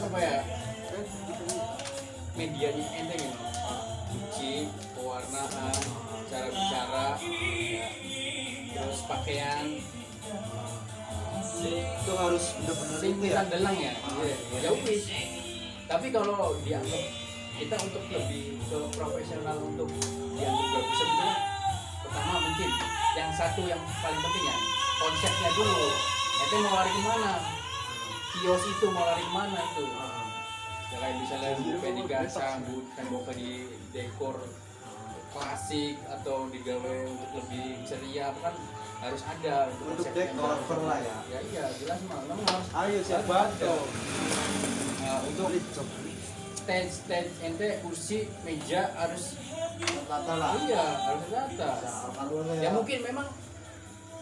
apa ya? Medianya enteng gitu. Cuci, pewarnaan, cara bicara, ya. Terus pakaian, Itu harus benar-benar sing itu ya. kita delang ya. Ya wis. Tapi kalau dianggap kita untuk lebih ke profesional untuk dianggap barbershop itu kan, pertama mungkin yang satu yang paling penting ya konsepnya dulu. Itu mau lari kemana? Kios itu mau lari kemana itu? Ya kayak misalnya buka digasang, temboknya di dekor klasik atau digawe untuk lebih ceria kan harus ada Untuk konsepnya. dekor lah ya. Ya iya jelas mah memang harus. Ayo siap harus ada. bantu. Nah, untuk stand ente kursi meja harus Tata lah. iya harus rata. Kalau Ya mungkin memang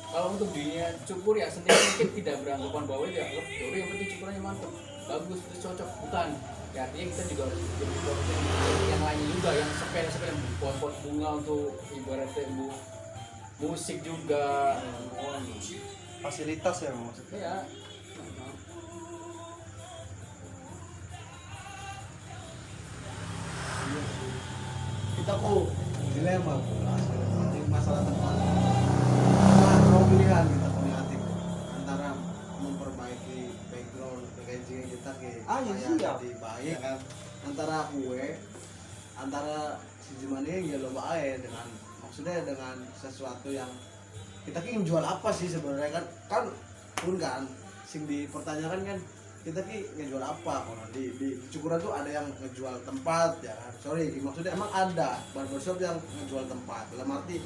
kalau untuk dunia cukur ya sendiri mungkin tidak beranggapan bahwa ya Dori yang penting cukurannya mantap bagus itu cocok bukan ya artinya kita juga harus jadi yang lainnya juga yang sepele pot bunga untuk ibaratnya musik juga fasilitas ya maksudnya. ya Kita kok dilema ini masalah tempat. Nah, pilihan kita punya hati antara memperbaiki background packaging kita ke lebih baik kan antara si Jumani yang lo baik dengan maksudnya dengan sesuatu yang kita ingin jual apa sih sebenarnya kan pun kan sing dipertanyakan kan kita ngejual apa kalau di cukuran tuh ada yang ngejual tempat ya kan sorry maksudnya emang ada barbershop yang ngejual tempat dalam arti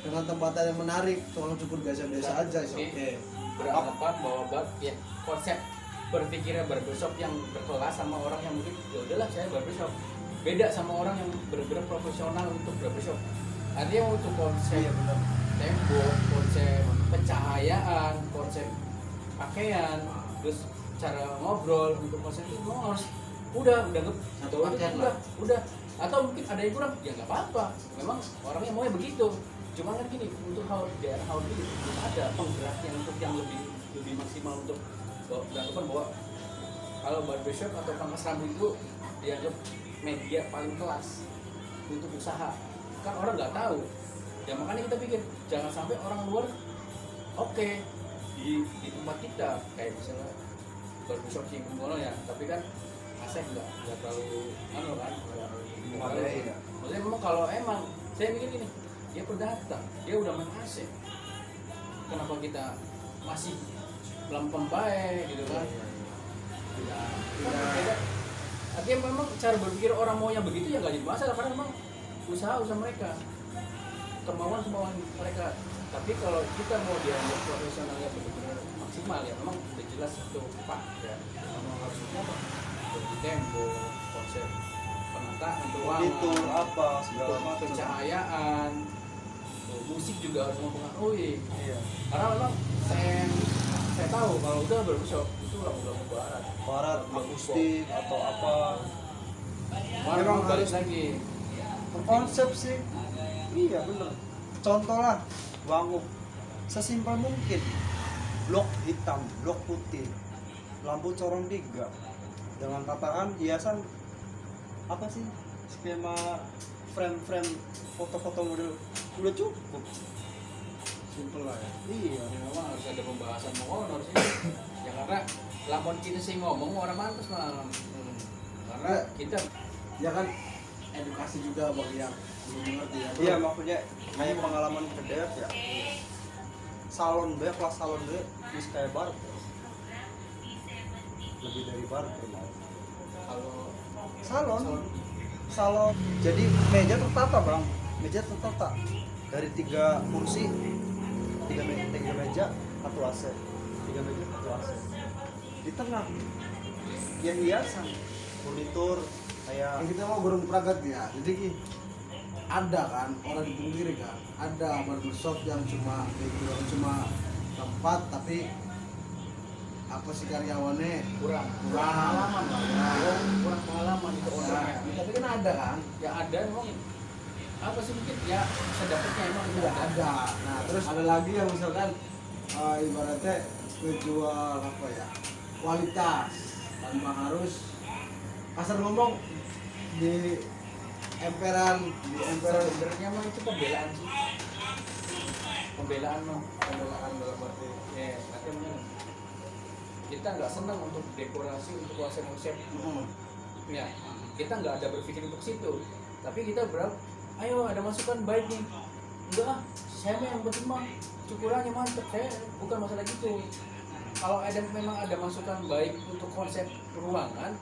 dengan tempatan yang menarik tukang cukur biasa-biasa aja oke beranggapan bahwa ya konsep berpikirnya barbershop yang berkelas sama orang yang mungkin ya udahlah saya barbershop beda sama orang yang benar-benar profesional untuk barbershop artinya untuk konsep tembok konsep pencahayaan konsep pakaian terus cara ngobrol untuk konsep itu memang harus udah satu paket lah udah atau mungkin ada yang kurang ya nggak apa-apa memang orangnya maunya begitu cuma kan gini untuk daerah ini belum ada penggeraknya untuk yang lebih maksimal untuk beranggapan bahwa kalau barbershop atau pangkas rambut itu dianggap media paling kelas untuk usaha kan orang nggak tahu ya makanya kita pikir jangan sampai orang luar oke di tempat kita kayak misalnya barbershop sing ngono ya tapi kan asek nggak terlalu kan maksudnya memang kalau emang saya mikir gini dia pendatang dia udah main asek kenapa kita masih lempem baik gitu kan tidak artinya memang cara berpikir orang maunya begitu ya nggak jadi masalah karena memang usaha mereka kemauan mereka tapi kalau kita mau dianggap profesionalnya benar-benar maksimal ya memang udah jelas itu pak ya memang harus apa dari tempo konsep penataan ruangan itu apa segala macam pencahayaan musik juga harus mempengaruhi iya karena memang saya tahu kalau udah barbershop itu lagu-lagu barat akustik atau apa memang balik lagi konsep sih iya bener contoh lah bangun sesimpel mungkin blok hitam blok putih lampu corong 3 dengan tataan hiasan apa sih skema frame foto-foto model udah cukup simple lah ya iya memang harus ada pembahasan mengonor sih ya karena lamun kita sih ngomong orang mantas malam karena kita ya kan edukasi juga bagi yang belum mengerti ya iya maksudnya kayak pengalaman kedua ya salon B kelas salon B bisa kayak barber lebih dari barber malah kalau salon jadi meja tertata bang meja tertata dari 3 kursi 3 meja 1 AC 3 meja 1 AC di tengah ya hiasan furnitur kayak kita mau burung peragat ya jadi ada kan orang di pinggir kan ada barbershop yang cuma tempat tapi apa sih karyawannya kurang pengalaman kurang pengalaman itu orangnya tapi kan ada kan ya ada memang apa sih mungkin ya sedapatnya emang tidak ada nah terus ada lagi yang misalkan ibaratnya menjual apa ya kualitas tanpa harus kasar ngomong di emperan Sebenarnya mah itu pembelaan sih. Pembelaan dalam arti artinya kita nggak senang untuk dekorasi untuk konsep-konsep ya, kita nggak ada berpikir untuk situ, tapi kita ayo ada masukan baik nih, enggak ah, saya mah yang penting mah cukurannya mantep, saya bukan masalah gitu. Kalau memang ada masukan baik untuk konsep ruangan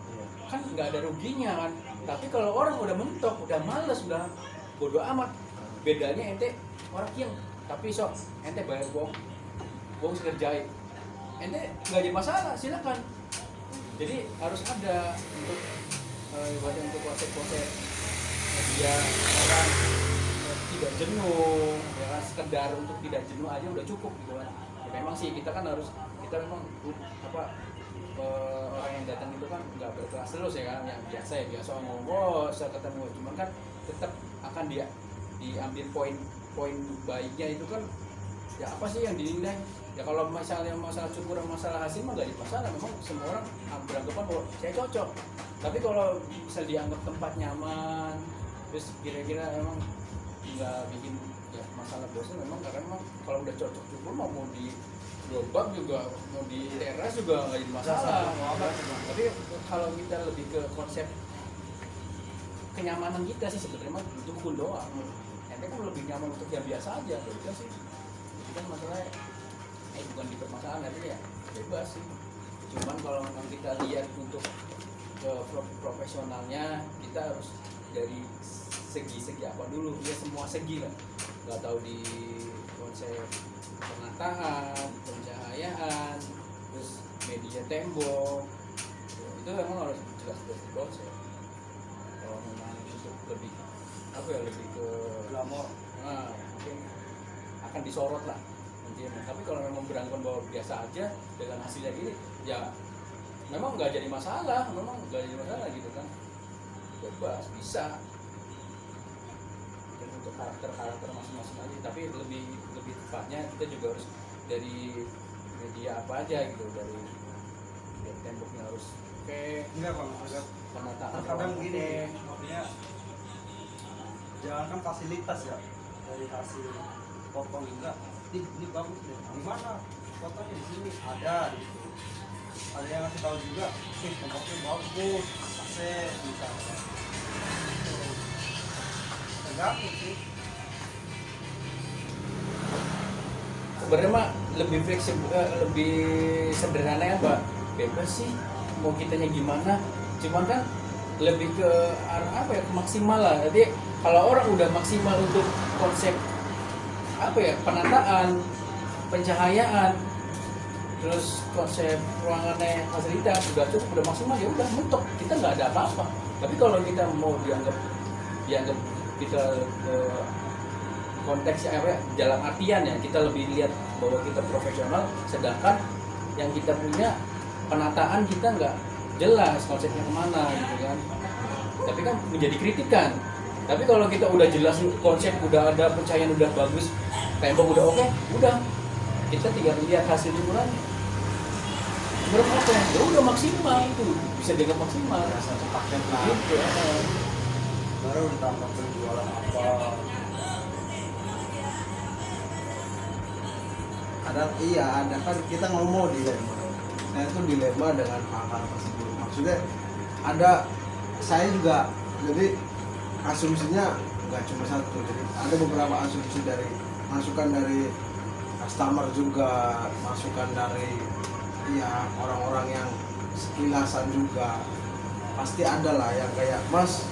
kan nggak ada ruginya kan, tapi kalau orang udah mentok, udah males, udah bodoh amat, bedanya ente orang yang tapi sok ente bayar bohong sekedar jahit, ente nggak jadi masalah, silakan. Jadi harus ada untuk ibaratnya untuk konsep-konsep dia orang tidak jenuh, ya kan, sekedar untuk tidak jenuh aja udah cukup gitu kan. Ya, memang sih kita memang orang yang datang itu kan nggak berkelas terus ya kan, yang biasa ngomong saya ketemu, cuman kan tetap akan diambil poin baiknya itu kan ya apa sih yang dinilai ya. Kalau misalnya masalah cukuran, masalah hasil mah nggak jadi masalah, memang semua orang beranggapan bahwa saya cocok. Tapi kalau bisa dianggap tempat nyaman, terus kira-kira emang nggak bikin ya masalah bosan, memang karena memang kalau udah cocok cukur mau di gerobak juga, mau di teras juga nggak jadi masalah. Tapi kalau kita lebih ke konsep kenyamanan kita sih sebenarnya mah dukun doang. Ente kan lebih nyaman untuk yang biasa aja, gitu sih. Itu kan masalahnya bukan di permasalahan, tapi ya bebas sih. Cuman kalau memang kita lihat untuk ke profesionalnya, kita harus dari segi apa dulu, ya semua segi lah. Nggak tahu di konsep penataan, pencahayaan, terus media tembok, itu memang harus jelas di konsep. Kalau memang itu lebih lebih ke glamor, mungkin akan disorot lah nantinya. Tapi kalau memang beranggapan bahwa biasa aja dengan hasilnya gini, ya memang nggak jadi masalah gitu kan, bebas bisa. Dan untuk karakter masing-masing aja, tapi lebih tepatnya kita juga harus dari media apa aja gitu, dari temboknya harus oke. Enggak bang, agak penataan kadang gini, maksudnya jangankan fasilitas ya, dari hasil potong enggak, ini bagus deh, di mana fotonya, di sini ada di situ. Ada yang ngasih tahu juga, tempatnya bagus, AC misalnya. Tergantung sih. Sebenarnya mah lebih fleksibel, lebih sederhana ya Pak, bebas sih mau kitanya gimana, cuman kan lebih ke arah apa ya, ke maksimal lah. Jadi kalau orang udah maksimal untuk konsep apa ya, penataan, pencahayaan, terus konsep ruangannya, fasilitas udah cukup, udah maksimal, ya udah mentok, kita nggak ada apa-apa. Tapi kalau kita mau dianggap kita konteksnya apa ya, dalam artian ya kita lebih lihat bahwa kita profesional, sedangkan yang kita punya penataan kita nggak jelas konsepnya kemana gitu kan. Tapi kan menjadi kritikan. Tapi kalau kita udah jelas konsep, udah ada pencahayaan, udah bagus, tembok udah oke, udah kita tinggal lihat hasil ukurannya berapa ya udah maksimal, itu bisa dianggap maksimal. Satu paket lah Gitu, baru ditambah penjualan apa. Ada kan kita ngomong dilema. Saya tuh dilema dengan hal-hal tersebut. Maksudnya saya juga, jadi asumsinya nggak cuma satu, jadi ada beberapa asumsi dari masukan dari customer juga, masukan dari ya orang-orang yang sekilasan juga. Pasti ada lah yang kayak, Mas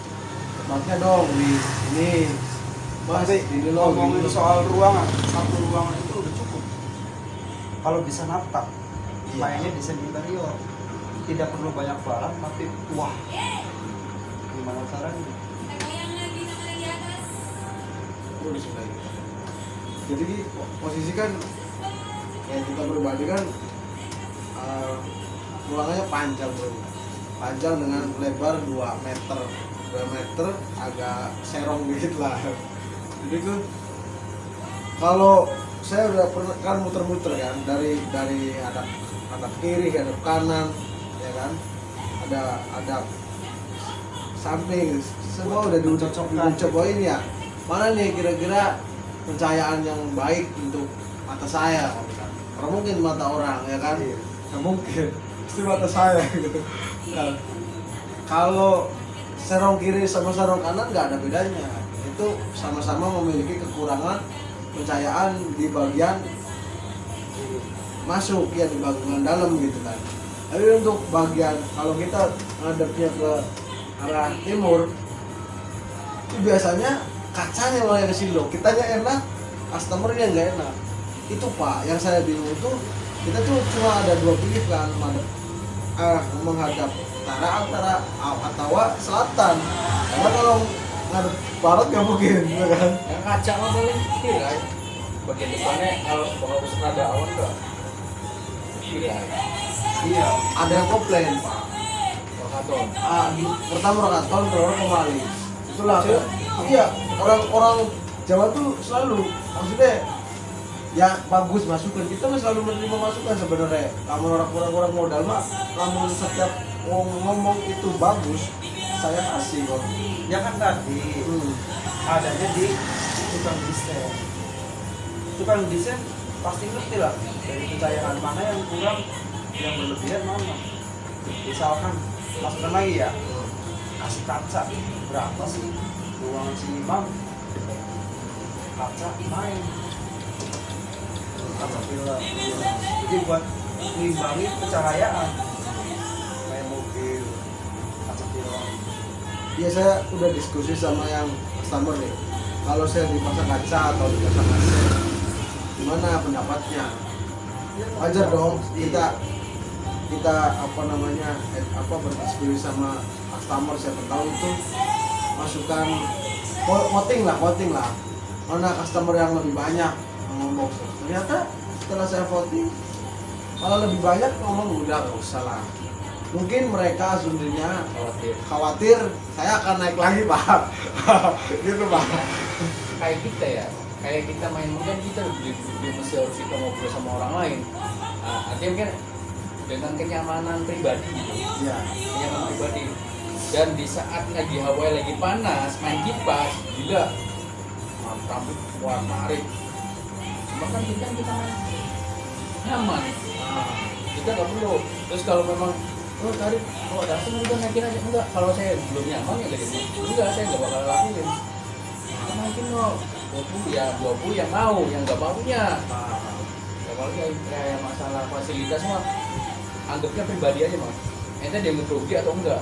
tempatnya dong di ini, Mas ini loh. ngomongin soal ruangan, satu ruangan itu udah cukup. Kalau bisa nata, mainnya desain interior, tidak perlu banyak barang, tapi wah, gimana caranya? Jadi posisi kan yang kita pribadi kan ruangannya panjang bro, panjang dengan lebar 2 meter agak serong dikit lah. Jadi tuh kalau saya udah pernah kan muter-muter kan dari hadap kiri ke hadap kanan ya kan, ada samping semua udah dicocokin ya, mana nih kira-kira pencahayaan yang baik untuk mata saya, karena mungkin mata orang ya kan, Iya. Nggak mungkin pasti mata saya gitu. nah, kalau serong kiri sama serong kanan nggak ada bedanya, itu sama-sama memiliki kekurangan pencahayaan di bagian masuk ya, di bagian dalam gitu kan. Tapi untuk bagian kalau kita ngadepnya ke arah timur itu biasanya kacanya mulai ke sini loh, kitanya enak, customernya nggak enak. Itu Pak yang saya bingung itu, kita tuh cuma ada dua pilihan, menghadap antara atau selatan, karena kalau ngadep barat nggak mungkin ya kan. Yang kaca mah paling tirai. Bagian depannya kalau ada awan enggak. Tirai. Iya, ada yang komplain Pak. Rokaton. Pertama rokaton, kedua kembali. Itulah. Iya, orang-orang Jawa tuh selalu maksudnya ya bagus masukan, kita mah selalu menerima masukan sebenarnya. Kamu orang-orang modal mah, namun setiap ngomong itu bagus, saya kasih kok. Ya kan tadi adanya di tukang desain. Tukang desain pasti ngerti lah dari pencahayaan mana yang kurang, yang berlebihan mana. Misalkan masukkan lagi ya, kasih kaca berapa sih ruangan si Imam, kaca main kaca film, jadi buat ngimbangi pencahayaan kayak mobil, kaca film. Ya saya udah diskusi sama yang customer nih. Kalau saya dipasang kaca atau dipasang AC, gimana pendapatnya? Wajar dong kita apa namanya berdiskusi sama customer, siapa tahu itu masukan voting lah mana customer yang lebih banyak ngomong. Ternyata setelah saya voting malah lebih banyak ngomong, udah gak usah lah, mungkin mereka asumsinya khawatir saya akan naik lagi Pak. Gitu Pak. Kayak kita main mungkin kita mesti harus kita ngobrol sama orang lain. Artinya mungkin dengan kenyamanan pribadi gitu. Iya. Kenyamanan pribadi. Dan di saat lagi hawa lagi panas, main kipas juga rambut warna-warni. Cuma kan kita main nyaman. Kita nggak perlu. Terus kalau memang tadi kalau ada asam udah naikin aja, enggak. Kalau saya belum nyaman ya gitu. Enggak, saya nggak bakal lakuin. Mungkin lo 20 yang mau, yang nggak maunya. Ya kalau kayak masalah fasilitas mah anggapnya pribadi aja Mas. Ente dia rugi atau enggak?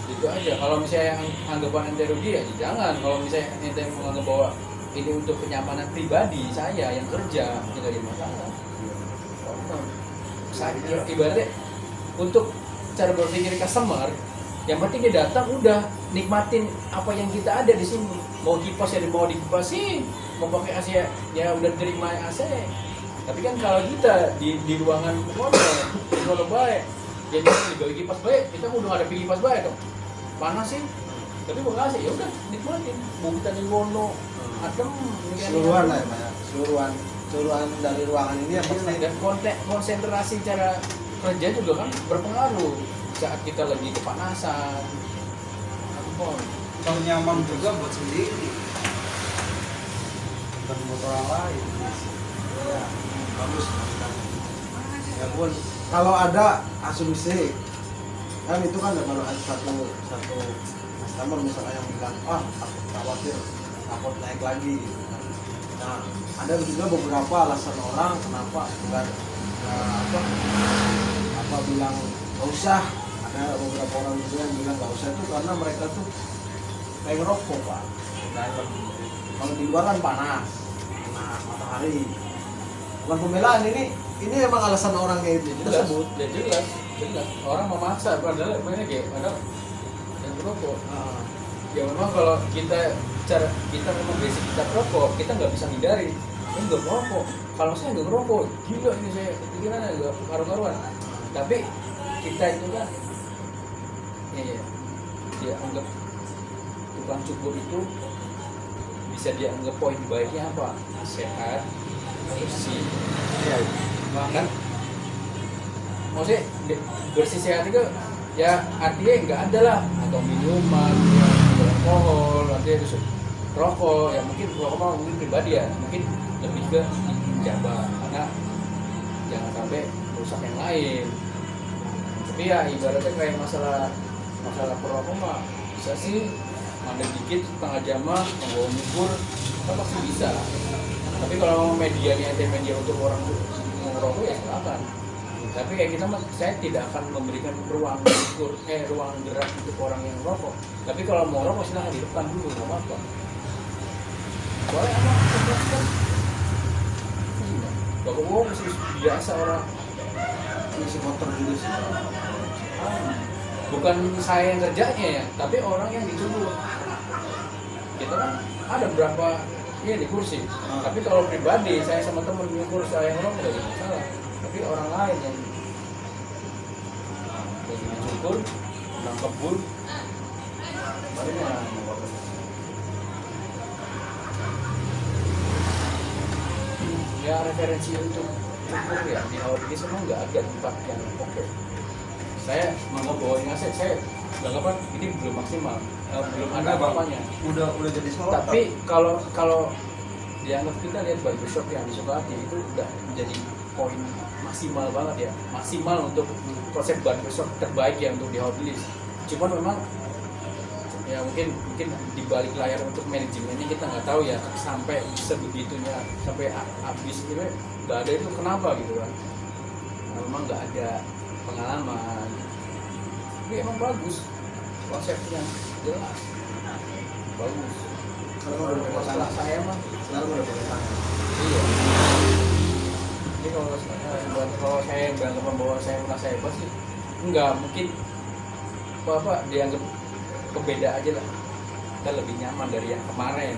Itu aja. Kalau misalnya anggapan ente rugi ya jangan. Kalau misalnya ente menganggap bahwa ini untuk kenyamanan pribadi saya yang kerja, tidak ada masalah. Saya ibaratnya untuk cara berpikir customer, yang penting dia datang udah nikmatin apa yang kita ada di sini. Mau kipas ya mau dikipasin, mau pakai AC ya udah terima AC. Tapi kan kalau kita di ruangan model baik, jadi digawe kipas baik, kita udah ada kipas baik dong. Panas sih, tapi mau AC ya udah nikmatin. Mau kita di wono, adem, Keseluruhan lah ya Pak ya. Keseluruhan dari ruangan ini yang pasti. dan konsentrasi cara kerja juga kan berpengaruh saat kita lagi kepanasan. Kalau nyaman juga buat sendiri, bukan buat orang lain. Ya, bagus. Ya pun kalau ada asumsi kan itu kan kalau ada satu customer misalnya yang bilang aku khawatir takut naik lagi gitu kan. Nah ada juga beberapa alasan orang kenapa bukan bilang gak usah. Ada beberapa orang juga yang bilang gak usah itu karena mereka tuh kayak ngerokok Pak. Kalau di luar kan panas matahari. Bukan pembelaan, ini emang alasan orangnya itu kita sebut. Ya jelas orang memaksa padahal banyak ya ada yang merokok. Ya memang kalau kita memang basic kita perokok, kita nggak bisa hindari. Ini nggak merokok. Kalau saya nggak merokok, gila ini saya pikirannya nggak karu-karuan. Tapi kita itu kan, dia anggap tukang cukur itu bisa dia anggap poin baiknya apa? Sehat, bersih. Iya. Kan maksudnya bersih sehat itu ya artinya nggak ada lah, atau minuman ya, alkohol, artinya itu rokok ya, mungkin rokok mah mungkin pribadi ya, mungkin lebih ke jabat karena jangan sampai rusak yang lain. Tapi ya ibaratnya kayak masalah perokok mah bisa sih mandek dikit setengah jam mah membawa ukur kan pasti bisa. Tapi kalau medianya itu media untuk orang merokok ya silakan. Tapi kayak kita mah, saya tidak akan memberikan ruang gerak untuk orang yang merokok. Tapi kalau mau merokok silakan di depan dulu, nggak apa-apa. Soalnya apa? Bapak masih biasa orang Isi motor juga sih. bukan saya yang kerjanya ya, tapi orang yang disuruh. Kita kan ada berapa ya di kursi. Tapi kalau pribadi saya sama temen nyukur saya yang merokok nggak ada masalah. Tapi orang lain yang lagi dicukur, nangkep bul, barunya ya referensi untuk cukur ya di Hawaii semua nggak ada tempat yang oke. Saya menganggap bahwa ini saya beranggapan ini belum maksimal, belum ada apa-apanya. Udah jadi sorotan. Tapi kalau dianggap kita lihat barbershop yang di Sukabumi itu udah menjadi poin maksimal banget ya, maksimal untuk konsep barbershop terbaik ya untuk di Hawaii. Cuman memang ya mungkin di balik layar untuk manajemennya kita nggak tahu ya sampai sebegitunya, sampai habis itu nggak ada itu kenapa gitu kan. Nah, memang nggak ada pengalaman, tapi emang bagus konsepnya, jelas bagus. Kalau udah pakai Masalah tangan, saya mah sekarang udah pakai tangan. iya. Jadi kalau saya beranggapan bahwa saya merasa hebat sih enggak, mungkin apa dianggap pembeda aja lah, kita lebih nyaman dari yang kemarin.